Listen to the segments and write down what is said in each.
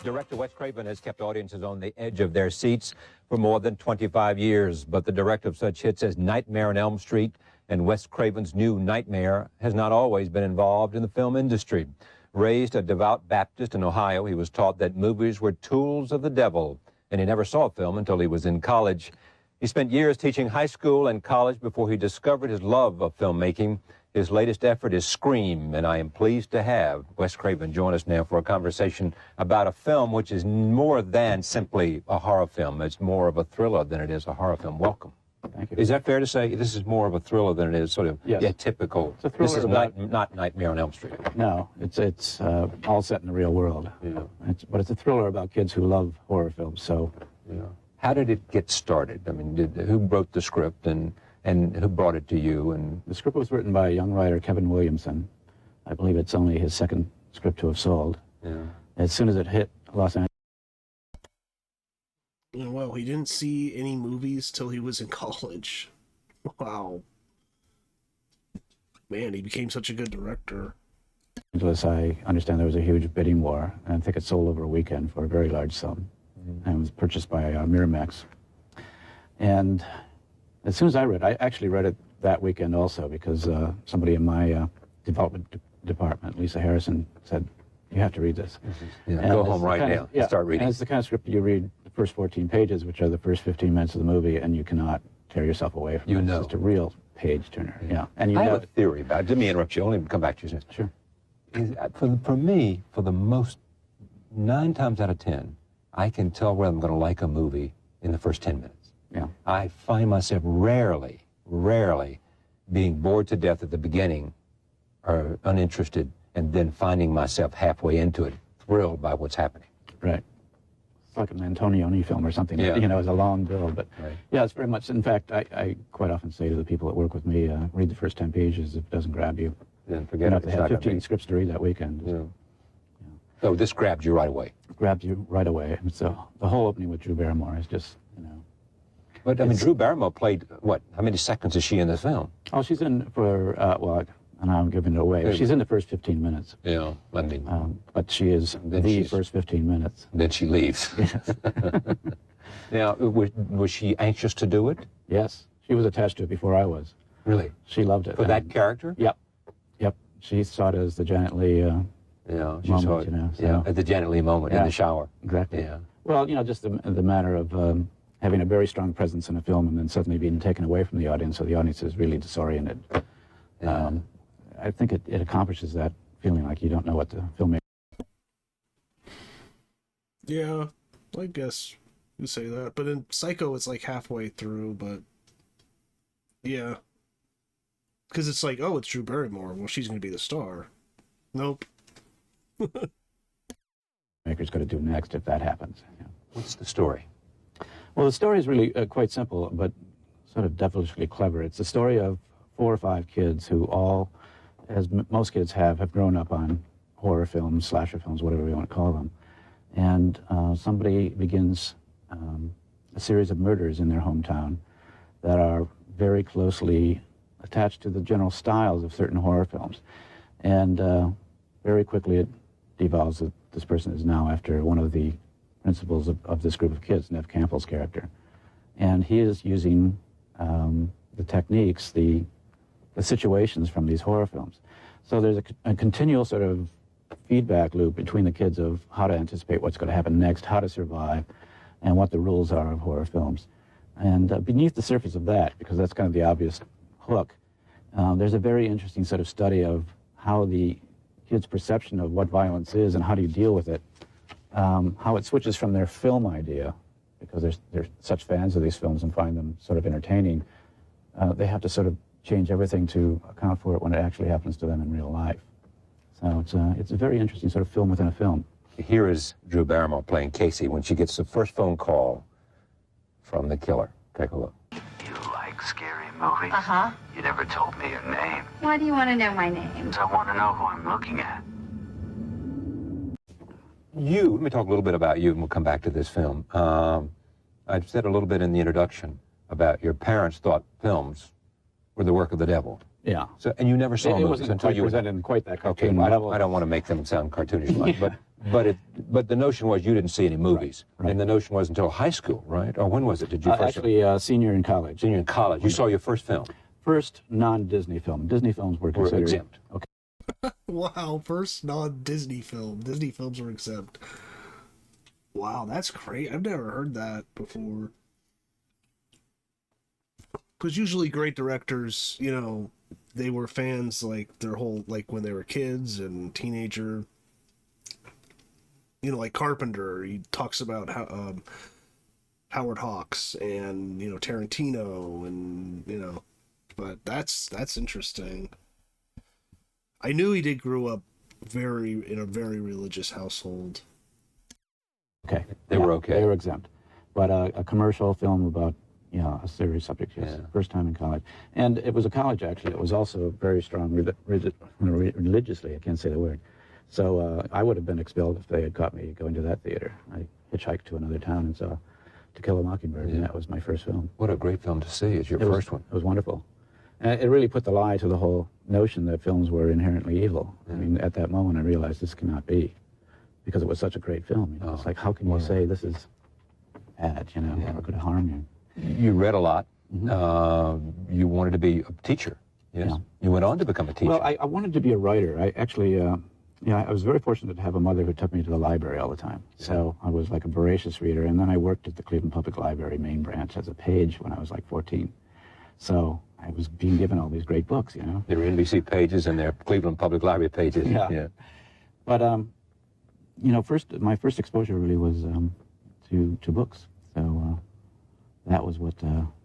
Director Wes Craven has kept audiences on the edge of their seats for more than 25 years, but the director of such hits as Nightmare on Elm Street and Wes Craven's new Nightmare has not always been involved in the film industry. Raised a devout Baptist in Ohio, he was taught that movies were tools of the devil, and he never saw a film until he was in college. He spent years teaching high school and college before he discovered his love of filmmaking. His latest effort is Scream, and I am pleased to have Wes Craven join us now for a conversation about a film which is more than simply a horror film. It's more of a thriller than it is a horror film. Welcome. Thank you. Is that fair to say? This is more of a thriller than it is sort of typical. It's a thriller. This is not Nightmare on Elm Street. No, it's all set in the real world. Yeah. But it's a thriller about kids who love horror films. So, yeah. How did it get started? I mean, who wrote the script and who brought it to you? And the script was written by a young writer, Kevin Williamson. I believe it's only his second script to have sold. Yeah. As soon as it hit Los Angeles. Well, he didn't see any movies till he was in college. Wow. Man, he became such a good director. I understand there was a huge bidding war, and I think it sold over a weekend for a very large sum. And it was purchased by Miramax. And as soon as I actually read it that weekend also, because somebody in my development department, Lisa Harrison, said, "You have to read this." Go home right now. Start reading. And it's the kind of script you read the first 14 pages, which are the first 15 minutes of the movie, and you cannot tear yourself away from it. It's just a real page turner. Yeah. And I have a theory about it. Let me interrupt you. I'll only come back to you. Sure. For me, for the most 9 times out of 10, I can tell whether I'm going to like a movie in the first 10 minutes. Yeah. I find myself rarely being bored to death at the beginning or uninterested and then finding myself halfway into it, thrilled by what's happening. Right. It's like an Antonioni film or something. Yeah. You know, it's a long build. But right. Yeah, it's very much, in fact, I quite often say to the people that work with me, read the first 10 pages. If it doesn't grab you, then forget it. They had 15 scripts to read that weekend. Yeah. So this grabbed you right away. Grabbed you right away. So the whole opening with Drew Barrymore is just, you know. But I mean, Drew Barrymore played what? How many seconds is she in this film? Oh, she's in for and I'm giving it away. She's in the first 15 minutes. Yeah, I mean. But she is the first 15 minutes. Then she leaves. Yes. Now, was she anxious to do it? Yes, she was attached to it before I was. Really? She loved it. For that character? Yep. She saw it as the Janet Leigh. Yeah, she moment, saw it. You know, so. Yeah, at the Janet Leigh moment in the shower. Exactly. Yeah. Well, you know, just the matter of having a very strong presence in a film and then suddenly being taken away from the audience, so the audience is really disoriented. Yeah. I think it accomplishes that feeling like you don't know what the filmmaker. Yeah, I guess you say that. But in Psycho, it's like halfway through, but yeah. Because it's like, oh, it's Drew Barrymore. Well, she's going to be the star. Nope. Maker's going to do next if that happens. Yeah. What's the story? Well, the story is really quite simple, but sort of devilishly clever. It's the story of 4 or 5 kids who all, as most kids have grown up on horror films, slasher films, whatever you want to call them. And somebody begins a series of murders in their hometown that are very closely attached to the general styles of certain horror films. And very quickly it devolves that this person is now after one of the principals of this group of kids, Nev Campbell's character. And he is using the techniques, the situations from these horror films. So there's a continual sort of feedback loop between the kids of how to anticipate what's going to happen next, how to survive, and what the rules are of horror films. And beneath the surface of that, because that's kind of the obvious hook, there's a very interesting sort of study of how the kids' perception of what violence is and how do you deal with it, how it switches from their film idea, because they're such fans of these films and find them sort of entertaining. They have to sort of change everything to account for it when it actually happens to them in real life. So it's a very interesting sort of film within a film. Here is Drew Barrymore playing Casey when she gets the first phone call from the killer. Take a look. You like scary movies? Uh-huh. You never told me your name. Why do you want to know my name? I want to know who I'm looking at. Let me talk a little bit about you, and we'll come back to this film. I said a little bit in the introduction about your parents thought films were the work of the devil. Yeah. So, and you never saw it movies wasn't until you presented in quite that okay. cartoon level. I don't want to make them sound cartoonish, like, But the notion was you didn't see any movies, Right. and the notion was until high school, right? Or when was it? Did you first? Actually, senior in college. Senior in college. You saw your first film. First non-Disney film. Disney films were Were considered exempt. Okay. Wow, first non-Disney film. Disney films were exempt. Wow, that's great. I've never heard that before. Because usually great directors, you know, they were fans like their whole, like when they were kids and teenager. You know, like Carpenter, he talks about how Howard Hawks and, you know, Tarantino and, you know, but that's interesting. I knew he did grow up in a very religious household. Okay. They were okay. They were exempt. But a commercial film about, you know, a serious subject, yes. Yeah. First time in college. And it was a college, actually. It was also very strong religiously. I can't say the word. So I would have been expelled if they had caught me going to that theater. I hitchhiked to another town and saw To Kill a Mockingbird, and that was my first film. What a great film to see. It's your first one. It was wonderful. And it really put the lie to the whole notion that films were inherently evil. I mean, at that moment, I realized this cannot be, because it was such a great film. You know? It's like, how can you say this is bad, you know, or could harm you? You read a lot. You wanted to be a teacher. Yes. Yeah. You went on to become a teacher. Well, I wanted to be a writer. I actually, I was very fortunate to have a mother who took me to the library all the time. So I was like a voracious reader. And then I worked at the Cleveland Public Library main branch as a page when I was like 14. So I was being given all these great books, you know. There were NBC pages and there are Cleveland Public Library pages. Yeah. But, you know, my first exposure really was to books. So that was what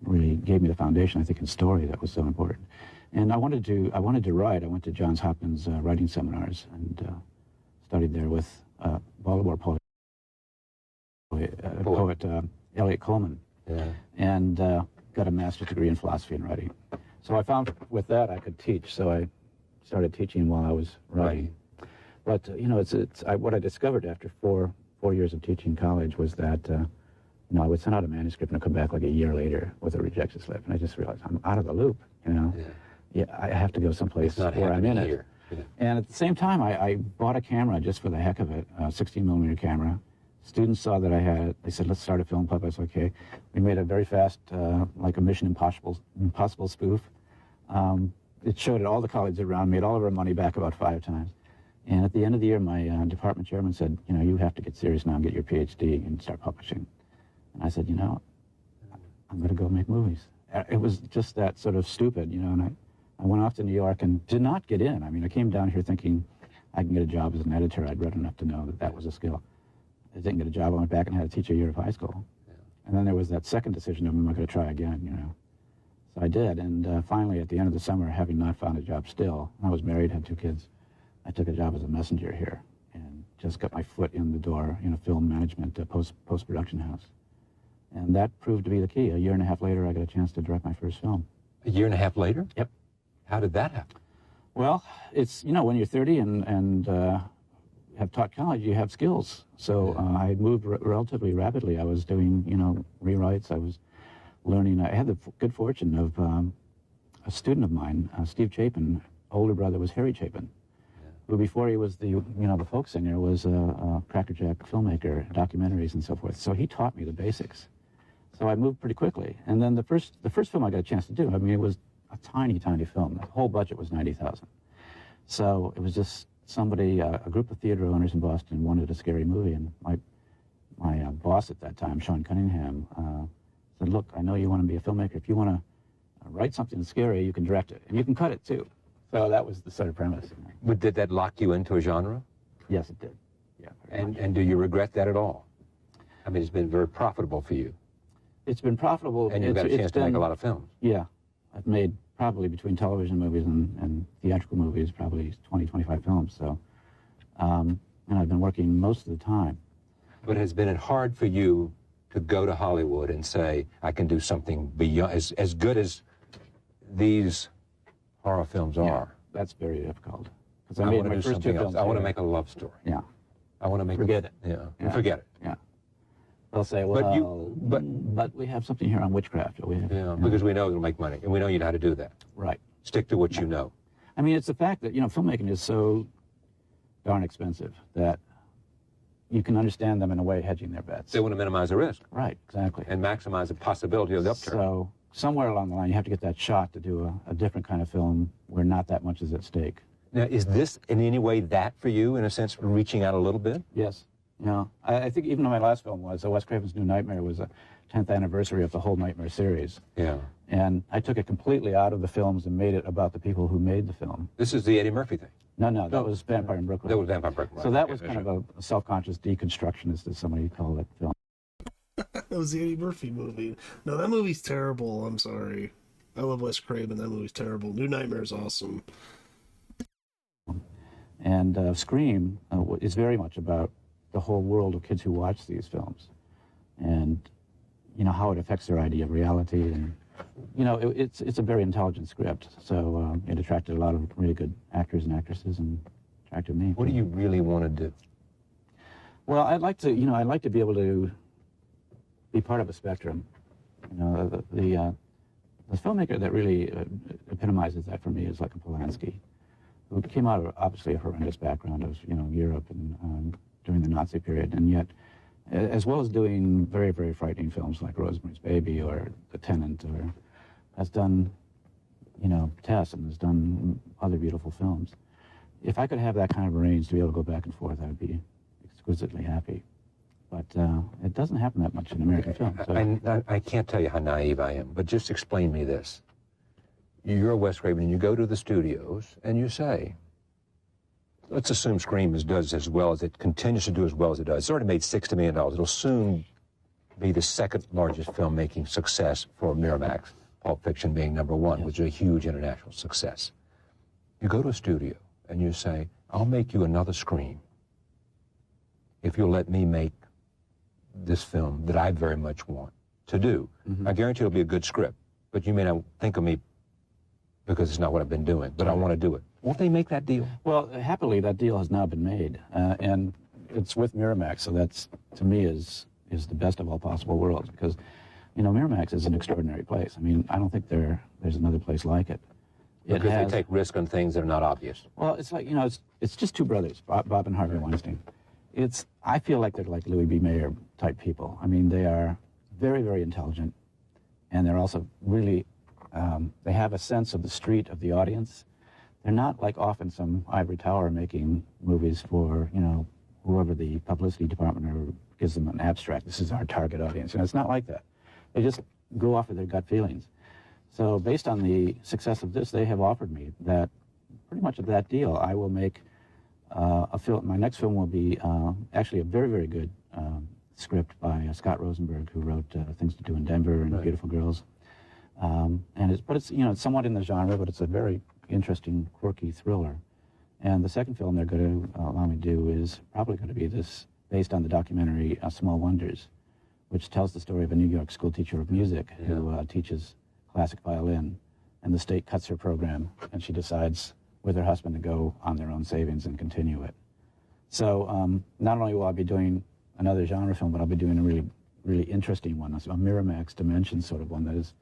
really gave me the foundation, I think, in story that was so important. And I wanted to write. I went to Johns Hopkins writing seminars and studied there with Baltimore poet Eliot Coleman. Yeah. And got a master's degree in philosophy and writing. So I found with that I could teach. So I started teaching while I was writing. But you know, what I discovered after four years of teaching college was that you know, I would send out a manuscript and it'd come back like a year later with a rejection slip, and I just realized I'm out of the loop. You know. Yeah, I have to go someplace where I'm in it. Here. Yeah. And at the same time, I bought a camera just for the heck of it, a 16mm camera. Students saw that I had it. They said, let's start a film club. I said, okay. We made a very fast, like a Mission Impossible spoof. It showed at all the colleges around, made all of our money back about 5 times. And at the end of the year, my department chairman said, you know, you have to get serious now and get your PhD and start publishing. And I said, you know, I'm going to go make movies. It was just that sort of stupid, you know, and I went off to New York and did not get in. I mean, I came down here thinking I can get a job as an editor. I'd read enough to know that that was a skill. I didn't get a job. I went back and had to teach a year of high school. Yeah. And then there was that second decision of, am I going to try again, you know? So I did. And finally, at the end of the summer, having not found a job still, I was married, had 2 kids, I took a job as a messenger here and just got my foot in the door in a film management post-production house. And that proved to be the key. A year and a half later, I got a chance to direct my first film. A year and a half later? Yep. How did that happen? Well, it's, you know, when you're 30 and have taught college, you have skills. So I moved relatively rapidly. I was doing, you know, rewrites. I was learning. I had the good fortune of a student of mine, Steve Chapin. Older brother was Harry Chapin, who before he was the folk singer was a crackerjack filmmaker, documentaries and so forth. So he taught me the basics. So I moved pretty quickly. And then the first film I got a chance to do, I mean, it was a tiny, tiny film. The whole budget was $90,000. So it was just somebody, a group of theater owners in Boston wanted a scary movie, and my boss at that time, Sean Cunningham, said, look, I know you want to be a filmmaker. If you want to write something that's scary, you can direct it, and you can cut it too. So that was the sort of premise. But did that lock you into a genre? Yes, it did. Yeah. And do you regret that at all? I mean, it's been very profitable for you. It's been profitable. And you've got a chance to make a lot of films. Yeah. I've made probably between television movies and theatrical movies, probably 20, 25 films. So, and I've been working most of the time. But has been it hard for you to go to Hollywood and say, I can do something beyond, as good as these horror films are? That's very difficult. Because I I made want to my do first 2 something else. films. I want to make a love story. Yeah. I want to make Forget it. Yeah. Forget it. Yeah. They'll say, well, but we have something here on witchcraft. We have, yeah, because we know it'll make money, and we know you know how to do that. Right. Stick to what you know. I mean, it's the fact that, you know, filmmaking is so darn expensive that you can understand them in a way hedging their bets. They want to minimize the risk. Right, exactly. And maximize the possibility of the upturn. So somewhere along the line, you have to get that shot to do a different kind of film where not that much is at stake. Now, is this in any way that for you, in a sense, reaching out a little bit? Yes. Yeah. I think even though my last film was, Wes Craven's New Nightmare was a 10th anniversary of the whole Nightmare series. Yeah. And I took it completely out of the films and made it about the people who made the film. This is the Eddie Murphy thing. No, that was Vampire in Brooklyn. That was Vampire in Brooklyn. So that was kind of a self-conscious deconstructionist, as somebody called it, film. That was the Eddie Murphy movie. No, that movie's terrible. I'm sorry. I love Wes Craven. That movie's terrible. New Nightmare is awesome. And Scream is very much about the whole world of kids who watch these films, and you know how it affects their idea of reality. And you know, it's a very intelligent script, so it attracted a lot of really good actors and actresses, and attracted me. What do you really want to do? Well, I'd like to be able to be part of a spectrum. You know, the filmmaker that really epitomizes that for me is like a Polanski, who came out of obviously a horrendous background of Europe and during the Nazi period, and yet, as well as doing very, very frightening films like Rosemary's Baby or The Tenant, or has done, Tess, and has done other beautiful films. If I could have that kind of range to be able to go back and forth, I would be exquisitely happy. But it doesn't happen that much in American film. So. I can't tell you how naive I am, but just explain me this. You're Wes Craven, and you go to the studios, and you say, let's assume Scream does as well as it continues to do as well as it does. It's already made $60 million. It'll soon be the second largest filmmaking success for Miramax, Pulp Fiction being number one, yes, which is a huge international success. You go to a studio, and you say, I'll make you another Scream if you'll let me make this film that I very much want to do. Mm-hmm. I guarantee it'll be a good script, but you may not think of me because it's not what I've been doing, but I want to do it. Won't they make that deal? Well, happily, that deal has now been made, and it's with Miramax, so that's, to me, is the best of all possible worlds, because, Miramax is an extraordinary place. I mean, I don't think there's another place like it. Because they take risks on things that are not obvious. Well, it's like, it's just two brothers, Bob and Harvey Weinstein. I feel like they're like Louis B. Mayer type people. I mean, they are very, very intelligent, and they're also really, they have a sense of the street, of the audience. They're not like often some ivory tower making movies for, whoever the publicity department gives them an abstract. This is our target audience. It's not like that. They just go off of their gut feelings. So based on the success of this, they have offered me that, pretty much of that deal. I will make a film. My next film will be actually a very, very good script by Scott Rosenberg, who wrote Things to Do in Denver and Beautiful Girls. It's somewhat in the genre, but it's a very interesting, quirky thriller. And the second film they're going to allow me to do is probably going to be this, based on the documentary Small Wonders, which tells the story of a New York school teacher of music who teaches classic violin, and the state cuts her program, and she decides with her husband to go on their own savings and continue it. So not only will I be doing another genre film, but I'll be doing a really, really interesting one, a Miramax Dimension sort of one that is,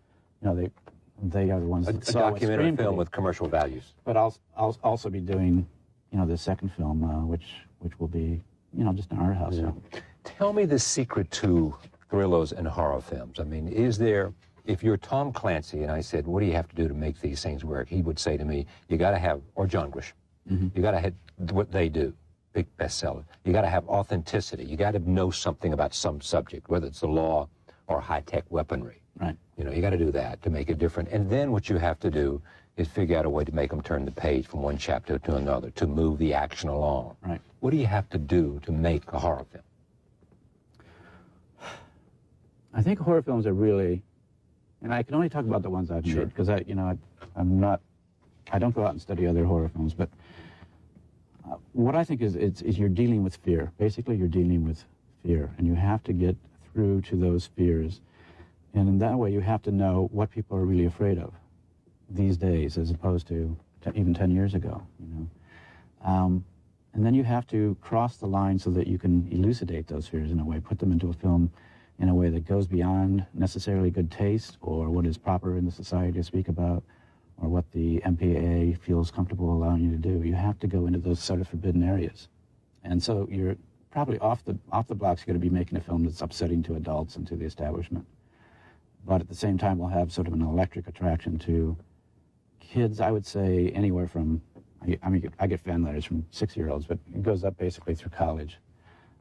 they are the ones that saw a documentary film with commercial values. But I'll also be doing, the second film, which will be, just an art house film. Tell me the secret to thrillers and horror films. I mean, is there, if you're Tom Clancy and I said, what do you have to do to make these things work? He would say to me, you got to have, or John Grisham, you got to have what they do, big bestseller. You got to have authenticity. You got to know something about some subject, whether it's the law or high-tech weaponry. Right. You got to do that to make it different. And then what you have to do is figure out a way to make them turn the page from one chapter to another, to move the action along. Right. What do you have to do to make a horror film? I think horror films are really, and I can only talk about the ones I've made, because I don't go out and study other horror films, but what I think is you're dealing with fear. Basically, you're dealing with fear, and you have to get through to those fears. And in that way, you have to know what people are really afraid of these days, as opposed to even 10 years ago, And then you have to cross the line so that you can elucidate those fears in a way, put them into a film in a way that goes beyond necessarily good taste or what is proper in the society to speak about or what the MPAA feels comfortable allowing you to do. You have to go into those sort of forbidden areas. And so probably off the blocks, you're going to be making a film that's upsetting to adults and to the establishment. But at the same time, we'll have sort of an electric attraction to kids, I would say anywhere from, I mean, I get fan letters from 6-year-olds, but it goes up basically through college,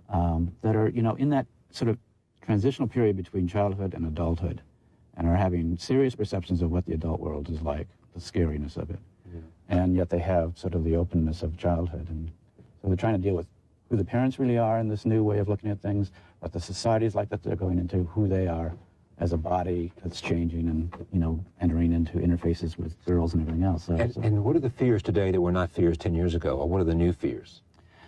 that are, you know, in that sort of transitional period between childhood and adulthood, and are having serious perceptions of what the adult world is like, the scariness of it. Yeah. And yet they have sort of the openness of childhood. And so they're trying to deal with who the parents really are in this new way of looking at things, what the society is like that they're going into, who they are as a body that's changing and, you know, entering into interfaces with girls and everything else. And what are the fears today that were not fears 10 years ago? Or what are the new fears?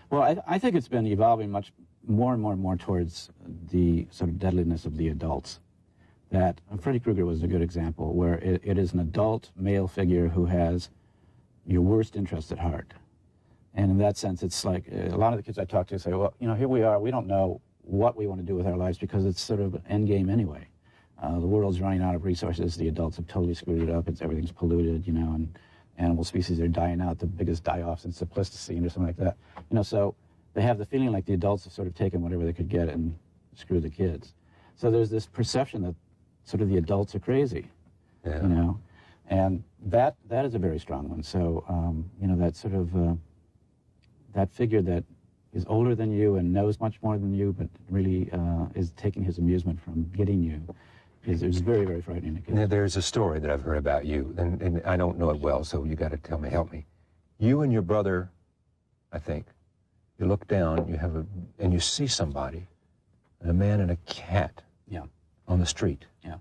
Well, I think it's been evolving much more and more towards the sort of deadliness of the adults. That Freddy Krueger was a good example, where it is an adult male figure who has your worst interests at heart. And in that sense, it's like a lot of the kids I talk to say, well, you know, here we are, we don't know what we want to do with our lives because it's sort of an end game anyway. The world's running out of resources. The adults have totally screwed it up. Everything's polluted, you know, and animal species are dying out, the biggest die-offs in Simplicity or something like that. You know, so they have the feeling like the adults have sort of taken whatever they could get and screwed the kids. So there's this perception that sort of the adults are crazy, you know, and that is a very strong one. So, you know, that sort of, that figure that is older than you and knows much more than you, but really is taking his amusement from getting you, is very, very frightening to kids. Now, there's a story that I've heard about you, and I don't know it well, so you got to tell me, help me. You and your brother, I think, you look down, you have and you see somebody, a man and a cat, on the street. Yeah.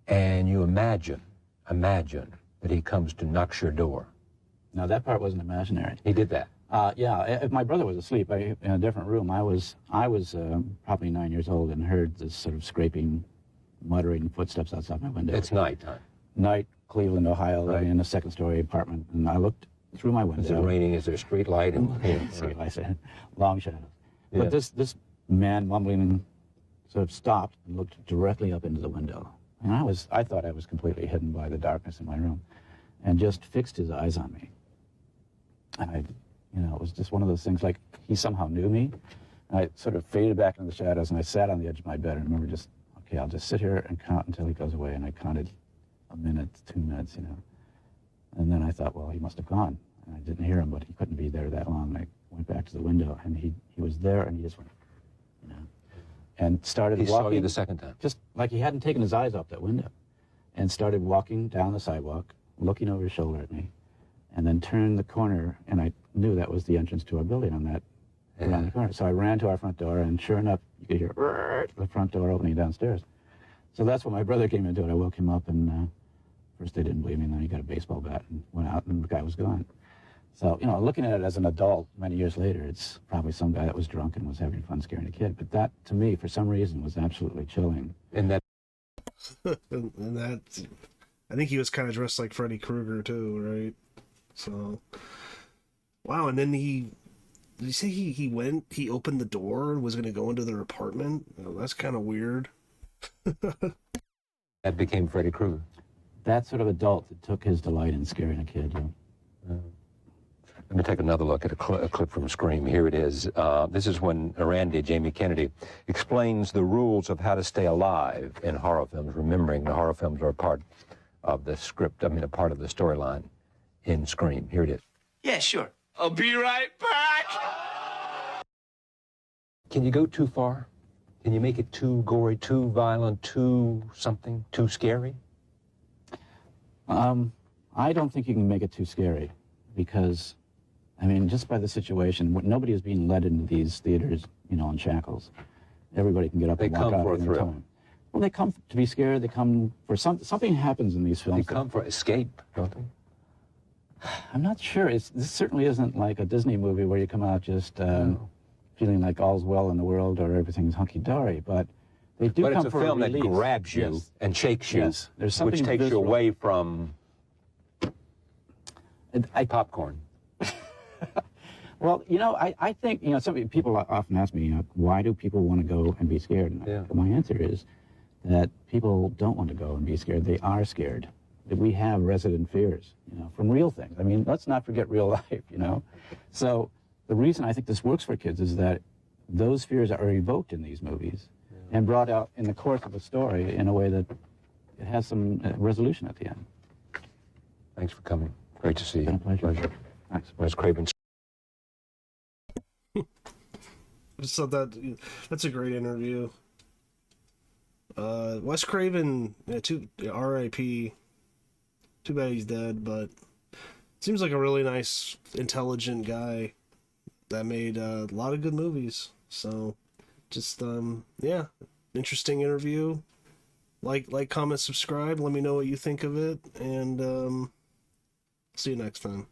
And you imagine that he comes to knock your door. No, that part wasn't imaginary. He did that. Yeah, if my brother was asleep in a different room, I was probably 9 years old and heard this sort of scraping, muttering footsteps outside my window. It's nighttime. Night, Cleveland, Ohio, right. Living in a second-story apartment, and I looked through my window. Is it raining? Is there a street light? Street lights, long shadows. Yeah. But this man mumbling sort of stopped and looked directly up into the window. And I thought I was completely hidden by the darkness in my room, and just fixed his eyes on me. And you know, it was just one of those things like he somehow knew me. And I sort of faded back into the shadows, and I sat on the edge of my bed and remember just, okay, I'll just sit here and count until he goes away. And I counted a minute, 2 minutes, you know. And then I thought, well, he must have gone. And I didn't hear him, but he couldn't be there that long. And I went back to the window, and he was there, and he just went, you know, and started walking. He saw you the second time? Just like he hadn't taken his eyes off that window, and started walking down the sidewalk, looking over his shoulder at me, and then turned the corner, and I knew that was the entrance to our building on that around the corner. So I ran to our front door, and sure enough, you could hear the front door opening downstairs. So that's when my brother came into it. I woke him up, and first they didn't believe me, and then he got a baseball bat and went out, and the guy was gone. So, you know, looking at it as an adult many years later, it's probably some guy that was drunk and was having fun scaring a kid. But that, to me, for some reason, was absolutely chilling. And that... and that... I think he was kind of dressed like Freddy Krueger, too, right? So... Wow, and then did you say he opened the door and was going to go into their apartment? Oh, that's kind of weird. That became Freddy Krueger. That sort of adult that took his delight in scaring a kid, yeah. Let me take another look at a clip from Scream. Here it is. This is when Randy, Jamie Kennedy, explains the rules of how to stay alive in horror films, remembering the horror films are a part of the script, a part of the storyline in Scream. Here it is. Yeah, sure. I'll be right back. Can you go too far? Can you make it too gory, too violent, too something, too scary? I don't think you can make it too scary because, I mean, just by the situation, nobody is being led into these theaters, you know, in shackles. Everybody can get up and walk out. They come for a thrill. Well, they come to be scared. They come for something happens in these films. They come for escape, don't they? I'm not sure. This certainly isn't like a Disney movie where you come out just feeling like all's well in the world or everything's hunky-dory, but they do come for a relief. But it's a film that grabs you and shakes you, there's something which takes you away from popcorn. Well, you know, I think, you know, people often ask me, you know, why do people want to go and be scared? And my answer is that people don't want to go and be scared. They are scared. That we have resident fears, you know, from real things. I mean, let's not forget real life, you know. So the reason I think this works for kids is that those fears are evoked in these movies and brought out in the course of a story in a way that it has some resolution at the end. Thanks for coming. Great to see you. It's been a pleasure. Thanks. Wes Craven. So that's a great interview. Wes Craven, R.I.P. Too bad he's dead, but seems like a really nice, intelligent guy that made a lot of good movies. So, just yeah, interesting interview. Like, comment, subscribe. Let me know what you think of it, and see you next time.